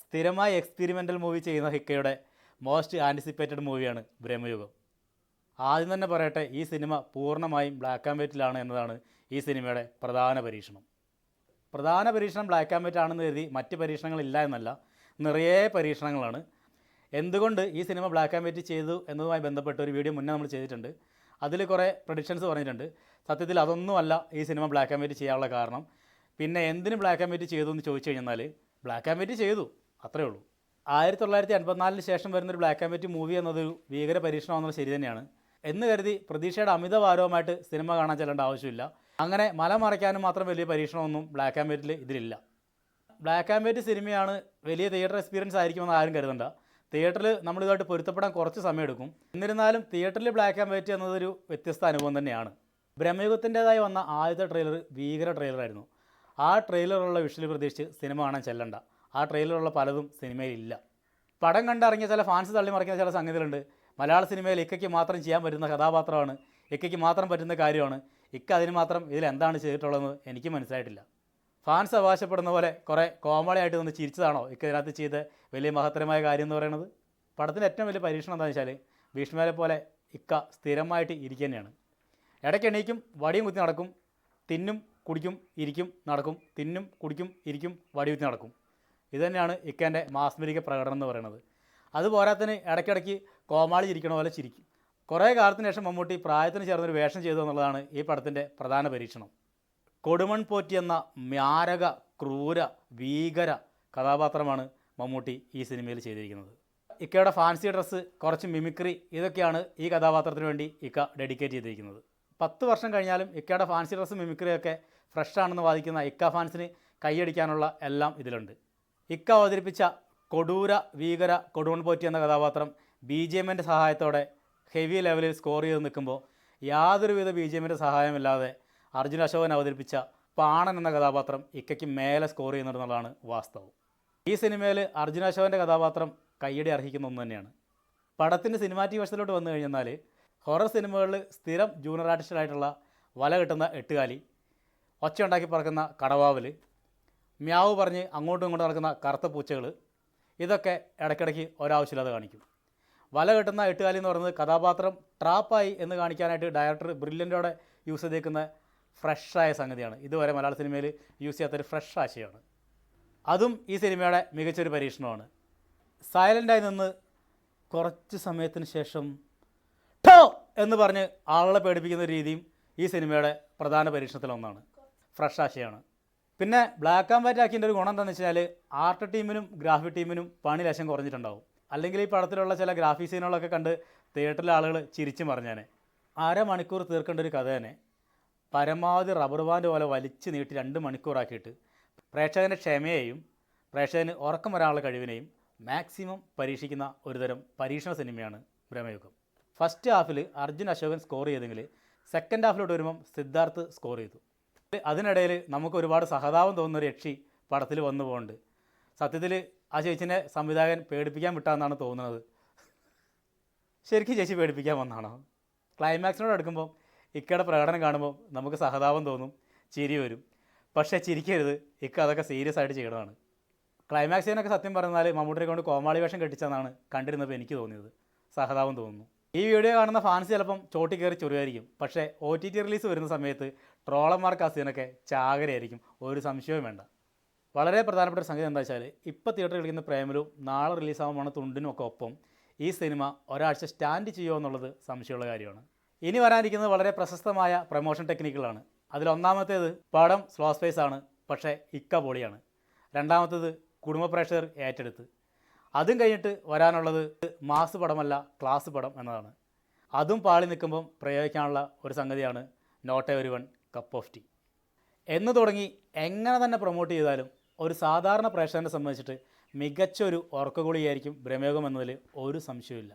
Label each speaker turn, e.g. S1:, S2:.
S1: സ്ഥിരമായി experimental movie ചെയ്യുന്ന ഹിക്കയുടെ most anticipated മൂവിയാണ് ബ്രഹ്മയുഗം. ആദ്യം തന്നെ പറയട്ടെ, ഈ സിനിമ പൂർണ്ണമായും ബ്ലാക്ക് ആൻഡ് വൈറ്റിലാണ് എന്നതാണ് ഈ സിനിമയുടെ പ്രധാന പരീക്ഷണം. ബ്ലാക്ക് ആൻഡ് വൈറ്റ് ആണെന്ന് കരുതി മറ്റ് പരീക്ഷണങ്ങളില്ല എന്നല്ല, നിറയെ പരീക്ഷണങ്ങളാണ്. എന്തുകൊണ്ട് ഈ സിനിമ ബ്ലാക്ക് ആൻഡ് വൈറ്റ് ചെയ്തു എന്നതുമായി ബന്ധപ്പെട്ട ഒരു വീഡിയോ മുന്നേ നമ്മൾ ചെയ്തിട്ടുണ്ട്. അതിൽ കുറേ പ്രഡിക്ഷൻസ് പറഞ്ഞിട്ടുണ്ട്. സത്യത്തിൽ അതൊന്നുമല്ല ഈ സിനിമ ബ്ലാക്ക് ആൻഡ് വൈറ്റ് ചെയ്യാനുള്ള കാരണം. പിന്നെ എന്തിന് ബ്ലാക്ക് ആൻഡ് വൈറ്റ് ചെയ്തു എന്ന് ചോദിച്ചു കഴിഞ്ഞാൽ ബ്ലാക്ക് ആൻഡ് വൈറ്റ് ചെയ്തു, അത്രേ ഉള്ളൂ. 1984 ശേഷം വരുന്നൊരു ബ്ലാക്ക് ആൻഡ് വൈറ്റ് മൂവി എന്നതൊരു ഭീകര പരീക്ഷണമെന്നത് ശരി തന്നെയാണ് എന്ന് കരുതി പ്രതീക്ഷയുടെ അമിതഭാരവുമായിട്ട് സിനിമ കാണാൻ ചെല്ലേണ്ട ആവശ്യമില്ല. അങ്ങനെ മല മറയ്ക്കാനും മാത്രം വലിയ പരീക്ഷണമൊന്നും ബ്ലാക്ക് ആൻഡ് വൈറ്റിൽ ഇതിലില്ല. ബ്ലാക്ക് ആൻഡ് വൈറ്റ് സിനിമയാണ്, വലിയ തിയേറ്റർ എക്സ്പീരിയൻസ് ആയിരിക്കുമെന്ന് ആരും കരുതണ്ട. തിയേറ്ററിൽ നമ്മളിതുമായിട്ട് പൊരുത്തപ്പെടാൻ കുറച്ച് സമയമെടുക്കും. എന്നിരുന്നാലും തിയേറ്ററിൽ ബ്ലാക്ക് ആൻഡ് വൈറ്റ് എന്നതൊരു വ്യത്യസ്ത അനുഭവം തന്നെയാണ്. ബ്രഹ്മയുഗത്തിൻ്റെതായി വന്ന ആദ്യത്തെ ട്രെയിലർ ഭീകര ട്രെയിലറായിരുന്നു. ആ ട്രെയിലറുള്ള വിഷ്വൽ പ്രതീക്ഷിച്ച് സിനിമ കാണാൻ ചെല്ലണ്ട. ആ ട്രെയിലറുള്ള പലതും സിനിമയിലില്ല. പടം കണ്ടിറങ്ങിയ ചില ഫാൻസ് തള്ളിമറിക്കുന്ന ചില സംഗതികളുണ്ട്. മലയാള സിനിമയിൽ ഇക്കയ്ക്ക് മാത്രം ചെയ്യാൻ പറ്റുന്ന കഥാപാത്രമാണ്, ഇക്കയ്ക്ക് മാത്രം പറ്റുന്ന കാര്യമാണ്, ഇക്ക അതിന് മാത്രം ഇതിലെന്താണ് ചെയ്തിട്ടുള്ളതെന്ന് എനിക്ക് മനസ്സിലായിട്ടില്ല. ഫാൻസ് അവകാശപ്പെടുന്ന പോലെ കുറേ കോമഡി ആയിട്ട് നിന്ന് ചിരിച്ചതാണോ ഇക്ക ഇതിനകത്ത് ചെയ്ത് വലിയ മഹത്തരമായ കാര്യം എന്ന് പറയുന്നത്? പടത്തിൻ്റെ ഏറ്റവും വലിയ പരീക്ഷണം എന്താണെന്ന് വെച്ചാൽ ഭീഷ്മരെ പോലെ ഇക്ക സ്ഥിരമായിട്ട് ഇരിക്കുക തന്നെയാണ്. ഇടയ്ക്ക് എണീക്കും, വടിയും കുത്തി നടക്കും, തിന്നും കുടിക്കും ഇരിക്കും നടക്കും, തിന്നും കുടിക്കും ഇരിക്കും വടി കുത്തി നടക്കും. ഇതുതന്നെയാണ് ഇക്കേൻ്റെ മാസ്മരിക പ്രകടനം എന്ന് പറയുന്നത്. അതുപോരാത്തതിന് ഇടയ്ക്കിടയ്ക്ക് കോമാളി ചിരിക്കണ പോലെ ചിരിക്കും. കുറേ കാലത്തിന് ശേഷം മമ്മൂട്ടി പ്രായത്തിന് ചേർന്നൊരു വേഷം ചെയ്തു എന്നുള്ളതാണ് ഈ പടത്തിൻ്റെ പ്രധാന പരീക്ഷണം. കൊടുമൺ പോറ്റി എന്ന മാരക, ക്രൂര, ഭീകര കഥാപാത്രമാണ് മമ്മൂട്ടി ഈ സിനിമയിൽ ചെയ്തിരിക്കുന്നത്. ഇക്കയുടെ ഫാൻസി ഡ്രസ്സ്, കുറച്ച് മിമിക്രി, ഇതൊക്കെയാണ് ഈ കഥാപാത്രത്തിന് വേണ്ടി ഇക്ക ഡെഡിക്കേറ്റ് ചെയ്തിരിക്കുന്നത്. 10 വർഷം കഴിഞ്ഞാലും ഇക്കയുടെ ഫാൻസി ഡ്രസ്സ്, മിമിക്രിയൊക്കെ ഫ്രഷാണെന്ന് വാദിക്കുന്ന ഇക്ക ഫാൻസിന് കൈയടിക്കാനുള്ള എല്ലാം ഇതിലുണ്ട്. ഇക്ക അവതരിപ്പിച്ച കൊടൂര, ഭീകര കൊടുമൺ പോറ്റി എന്ന കഥാപാത്രം BGMൻ്റെ സഹായത്തോടെ ഹെവി ലെവലിൽ സ്കോർ ചെയ്ത് നിൽക്കുമ്പോൾ യാതൊരുവിധ BGMൻ്റെ സഹായമില്ലാതെ അർജുൻ അശോകൻ അവതരിപ്പിച്ച പാണൻ എന്ന കഥാപാത്രം ഇക്കയ്ക്ക് മേലെ സ്കോർ ചെയ്യുന്നുണ്ടെന്നുള്ളതാണ് വാസ്തവം. ഈ സിനിമയിൽ അർജുൻ അശോകൻ്റെ കഥാപാത്രം കയ്യടി അർഹിക്കുന്ന ഒന്ന് തന്നെയാണ്. പടത്തിൻ്റെ സിനിമാറ്റിക് വശത്തിലോട്ട് വന്നു കഴിഞ്ഞാൽ ഹൊറർ സിനിമകളിൽ സ്ഥിരം ജൂനിയർ ആർട്ടിസ്റ്റായിട്ടുള്ള വല കിട്ടുന്ന എട്ടുകാലി, ഒച്ചയുണ്ടാക്കി പറക്കുന്ന കടവാവൽ, മ്യാവ് പറഞ്ഞ് അങ്ങോട്ടും ഇങ്ങോട്ടും നടക്കുന്ന കറുത്ത പൂച്ചകൾ, ഇതൊക്കെ ഇടയ്ക്കിടയ്ക്ക് ഒരാവശ്യമില്ലാതെ കാണിക്കും. വല കെട്ടുന്ന എട്ടുകാലി എന്ന് പറയുന്നത് കഥാപാത്രം ട്രാപ്പായി എന്ന് കാണിക്കാനായിട്ട് ഡയറക്ടർ ബ്രില്യൻ്റോടെ യൂസ് ചെയ്തേക്കുന്ന ഫ്രഷായ സംഗതിയാണ്. ഇതുവരെ മലയാള സിനിമയിൽ യൂസ് ചെയ്യാത്തൊരു ഫ്രഷ് ആശയമാണ്. അതും ഈ സിനിമയുടെ മികച്ചൊരു പരീക്ഷണമാണ്. സൈലൻ്റായി നിന്ന് കുറച്ച് സമയത്തിന് ശേഷം ഠോ എന്ന് പറഞ്ഞ് ആളെ പേടിപ്പിക്കുന്ന രീതിയും ഈ സിനിമയുടെ പ്രധാന പരീക്ഷണത്തിലൊന്നാണ്. ഫ്രഷ് ആശയമാണ്. പിന്നെ ബ്ലാക്ക് ആൻഡ് വൈറ്റ് ആക്കിൻ്റെ ഒരു ഗുണം എന്താണെന്ന് വെച്ചാൽ ആർട്ട് ടീമിനും ഗ്രാഫിക് ടീമിനും പണി ലക്ഷം കുറഞ്ഞിട്ടുണ്ടാവും. അല്ലെങ്കിൽ ഈ പടത്തിലുള്ള ചില ഗ്രാഫിക് സീനുകളൊക്കെ കണ്ട് തിയേറ്ററിലെ ആളുകൾ ചിരിച്ചു മറിഞ്ഞാനെ. 1/2 മണിക്കൂർ തീർക്കേണ്ട ഒരു കഥ തന്നെ പരമാവധി റബ്ബർ ബാൻഡ് പോലെ വലിച്ചു നീട്ടി 2 മണിക്കൂറാക്കിയിട്ട് പ്രേക്ഷകൻ്റെ ക്ഷമയെയും പ്രേക്ഷകന് ഉറക്കം വരാനുള്ള കഴിവിനെയും മാക്സിമം പരീക്ഷിക്കുന്ന ഒരുതരം പരീക്ഷണ സിനിമയാണ് ബ്രഹ്മയുഗം. ഫസ്റ്റ് ഹാഫിൽ അർജുൻ അശോകൻ സ്കോർ ചെയ്തെങ്കിൽ സെക്കൻഡ് ഹാഫിലോട്ട് വരുമ്പം സിദ്ധാർത്ഥ് സ്കോർ ചെയ്തു. അതിനിടയിൽ നമുക്ക് ഒരുപാട് സഹതാപം തോന്നുന്നൊരു യക്ഷി പടത്തിൽ വന്നു പോകുന്നുണ്ട്. സത്യത്തിൽ ആ ചേച്ചിനെ സംവിധായകൻ പേടിപ്പിക്കാൻ വിട്ടാന്നാണ് തോന്നുന്നത്. ശരിക്കും ചേച്ചി പേടിപ്പിക്കാൻ വന്നാണോ? ക്ലൈമാക്സിനോട് അടുക്കുമ്പോൾ ഇക്കയുടെ പ്രകടനം കാണുമ്പോൾ നമുക്ക് സഹതാപം തോന്നും, ചിരി വരും. പക്ഷേ ചിരിക്കരുത്, ഇക്ക അതൊക്കെ സീരിയസ് ആയിട്ട് ചെയ്യണതാണ്. ക്ലൈമാക്സിനൊക്കെ സത്യം പറഞ്ഞാൽ മമ്മൂട്ടിയെ കൊണ്ട് കോമാളി വേഷം കെട്ടിച്ചെന്നാണ് കണ്ടിരുന്നപ്പോൾ എനിക്ക് തോന്നിയത്. സഹതാപം തോന്നുന്നു. ഈ വീഡിയോ കാണുന്ന ഫാൻസ് ചിലപ്പം ചോട്ടി കയറി ചൊറിയായിരിക്കും. പക്ഷേ OTT റിലീസ് വരുന്ന സമയത്ത് ട്രോളന്മാർക്ക് ആ സീനൊക്കെ ചാകരയായിരിക്കും, ഒരു സംശയവും വേണ്ട. വളരെ പ്രധാനപ്പെട്ട ഒരു സംഗതി എന്താ വെച്ചാൽ ഇപ്പോൾ തിയേറ്ററിൽ കളിക്കുന്ന പ്രേമലും നാളെ റിലീസാകുമ്പോൾ തുണ്ടിനും ഒക്കെ ഒപ്പം ഈ സിനിമ ഒരാഴ്ച സ്റ്റാൻഡ് ചെയ്യുമോ എന്നുള്ളത് സംശയമുള്ള കാര്യമാണ്. ഇനി വരാനിരിക്കുന്നത് വളരെ പ്രശസ്തമായ പ്രൊമോഷൻ ടെക്നിക്കുകളാണ്. അതിലൊന്നാമത്തേത് പടം സ്ലോ സ്പേസ് ആണ്, പക്ഷേ ഇക്ക പൊളിയാണ്. രണ്ടാമത്തേത് കുടുംബ പ്രേക്ഷകർ ഏറ്റെടുത്ത്. അതും കഴിഞ്ഞിട്ട് വരാനുള്ളത് മാസ് പടമല്ല, ക്ലാസ് പടം എന്നതാണ്. അതും പാളി നിൽക്കുമ്പം പ്രയോഗിക്കാനുള്ള ഒരു സംഗതിയാണ് not every one cup of tea എന്ന് തുടങ്ങി എങ്ങനെ തന്നെ പ്രൊമോട്ട് ചെയ്താലും ഒരു സാധാരണ പ്രേക്ഷകനെ സംബന്ധിച്ചിട്ട് മികച്ചൊരു ഉറക്കഗുളിയായിരിക്കും ബ്രഹ്മയുഗം എന്നതിൽ ഒരു സംശയമില്ല.